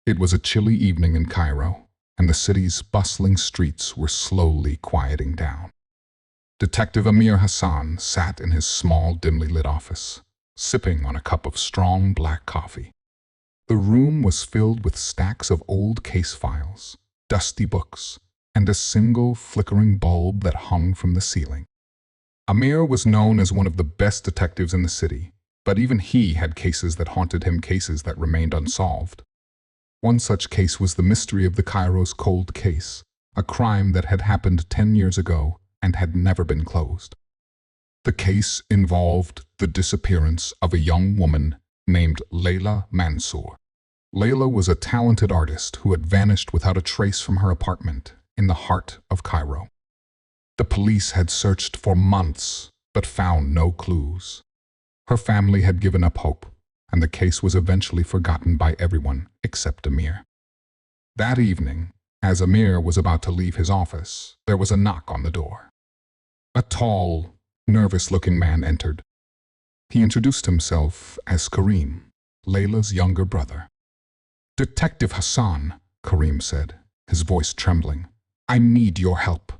It was a chilly evening in Cairo, and the city's bustling streets were slowly quieting down. Detective Amir Hassan sat in his small, dimly lit office, sipping on a cup of strong black coffee. The room was filled with stacks of old case files, dusty books, and a single flickering bulb that hung from the ceiling. Amir was known as one of the best detectives in the city, but even he had cases that haunted him, cases that remained unsolved. One such case was the mystery of the Cairo's cold case, a crime that had happened 10 years ago and had never been closed. The case involved the disappearance of a young woman named Layla Mansour. Layla was a talented artist who had vanished without a trace from her apartment in the heart of Cairo. The police had searched for months, but found no clues. Her family had given up hope, and the case was eventually forgotten by everyone except Amir. That evening, as Amir was about to leave his office, there was a knock on the door. A tall, nervous-looking man entered. He introduced himself as Kareem, Layla's younger brother. "Detective Hassan," Kareem said, his voice trembling, "I need your help.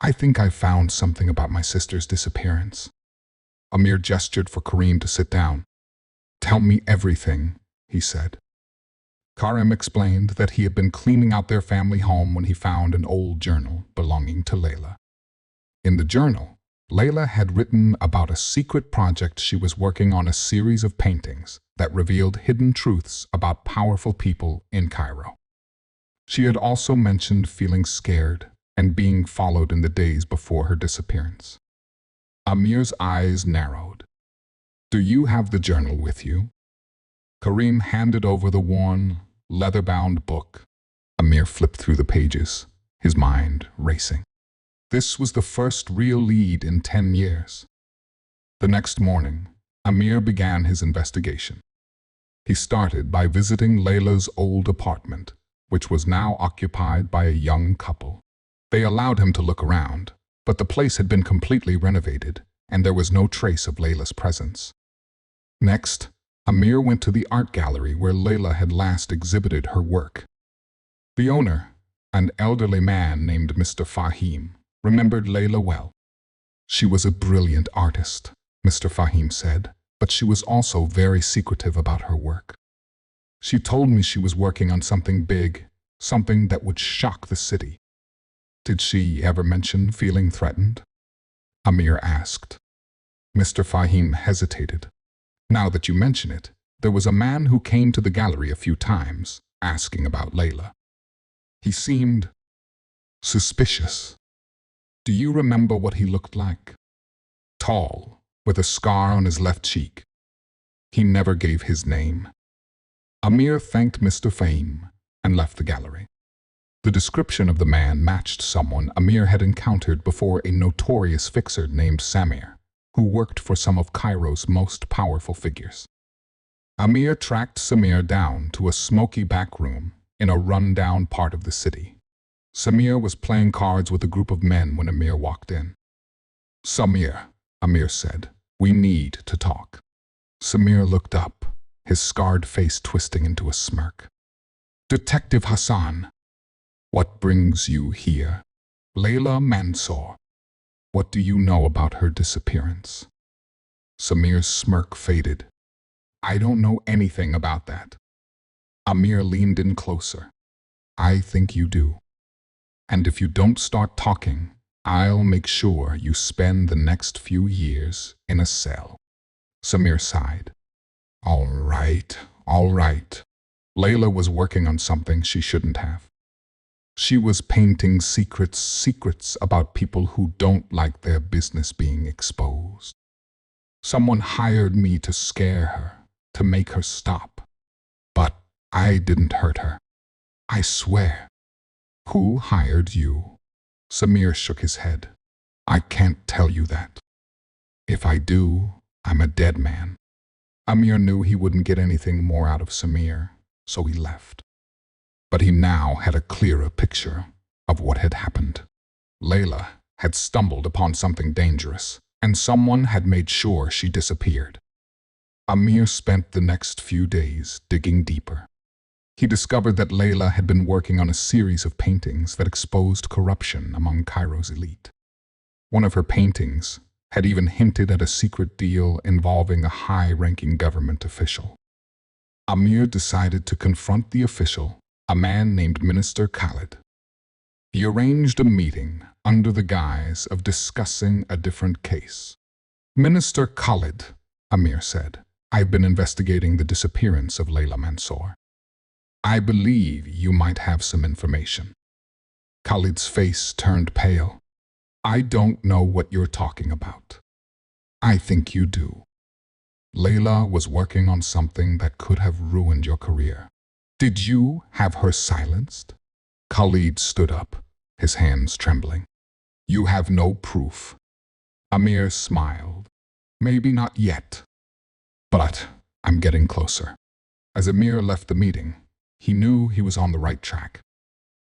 I think I found something about my sister's disappearance." Amir gestured for Kareem to sit down. "Tell me everything," he said. Kareem explained that he had been cleaning out their family home when he found an old journal belonging to Layla. In the journal, Layla had written about a secret project she was working on, a series of paintings that revealed hidden truths about powerful people in Cairo. She had also mentioned feeling scared and being followed in the days before her disappearance. Amir's eyes narrowed. "Do you have the journal with you?" Kareem handed over the worn, leather-bound book. Amir flipped through the pages, his mind racing. This was the first real lead in 10 years. The next morning, Amir began his investigation. He started by visiting Layla's old apartment, which was now occupied by a young couple. They allowed him to look around, but the place had been completely renovated, and there was no trace of Layla's presence. Next, Amir went to the art gallery where Layla had last exhibited her work. The owner, an elderly man named Mr. Fahim, remembered Layla well. "She was a brilliant artist," Mr. Fahim said, "but she was also very secretive about her work. She told me she was working on something big, something that would shock the city." "Did she ever mention feeling threatened?" Amir asked. Mr. Fahim hesitated. "Now that you mention it, there was a man who came to the gallery a few times, asking about Layla. He seemed suspicious. Do you remember what he looked like?" "Tall, with a scar on his left cheek. He never gave his name." Amir thanked Mr. Fahim and left the gallery. The description of the man matched someone Amir had encountered before, a notorious fixer named Samir, who worked for some of Cairo's most powerful figures. Amir tracked Samir down to a smoky back room in a run-down part of the city. Samir was playing cards with a group of men when Amir walked in. "Samir," Amir said, "we need to talk." Samir looked up, his scarred face twisting into a smirk. "Detective Hassan, what brings you here? Layla Mansour. What do you know about her disappearance?" Samir's smirk faded. "I don't know anything about that." Amir leaned in closer. "I think you do. And if you don't start talking, I'll make sure you spend the next few years in a cell." Samir sighed. All right. Layla was working on something she shouldn't have. She was painting secrets about people who don't like their business being exposed. Someone hired me to scare her, to make her stop. But I didn't hurt her. I swear. "Who hired you?" Samir shook his head. "I can't tell you that. If I do, I'm a dead man." Amir knew he wouldn't get anything more out of Samir, so he left. But he now had a clearer picture of what had happened. Layla had stumbled upon something dangerous, and someone had made sure she disappeared. Amir spent the next few days digging deeper. He discovered that Layla had been working on a series of paintings that exposed corruption among Cairo's elite. One of her paintings had even hinted at a secret deal involving a high-ranking government official. Amir decided to confront the official, a man named Minister Khalid. He arranged a meeting under the guise of discussing a different case. "Minister Khalid," Amir said, "I've been investigating the disappearance of Layla Mansour. I believe you might have some information." Khalid's face turned pale. "I don't know what you're talking about." "I think you do. Layla was working on something that could have ruined your career. Did you have her silenced?" Khalid stood up, his hands trembling. "You have no proof." Amir smiled. "Maybe not yet, but I'm getting closer." As Amir left the meeting, he knew he was on the right track.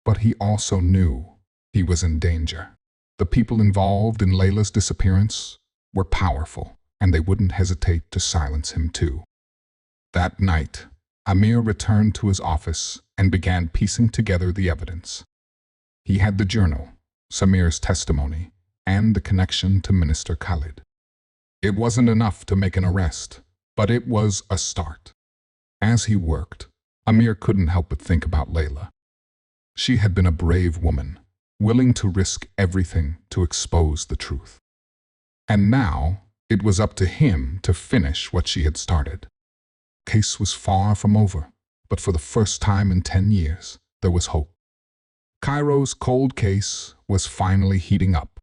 But he also knew he was in danger. The people involved in Layla's disappearance were powerful, and they wouldn't hesitate to silence him too. That night, Amir returned to his office and began piecing together the evidence. He had the journal, Samir's testimony, and the connection to Minister Khalid. It wasn't enough to make an arrest, but it was a start. As he worked, Amir couldn't help but think about Layla. She had been a brave woman, willing to risk everything to expose the truth. And now, it was up to him to finish what she had started. The case was far from over, but for the first time in 10 years, there was hope. Cairo's cold case was finally heating up.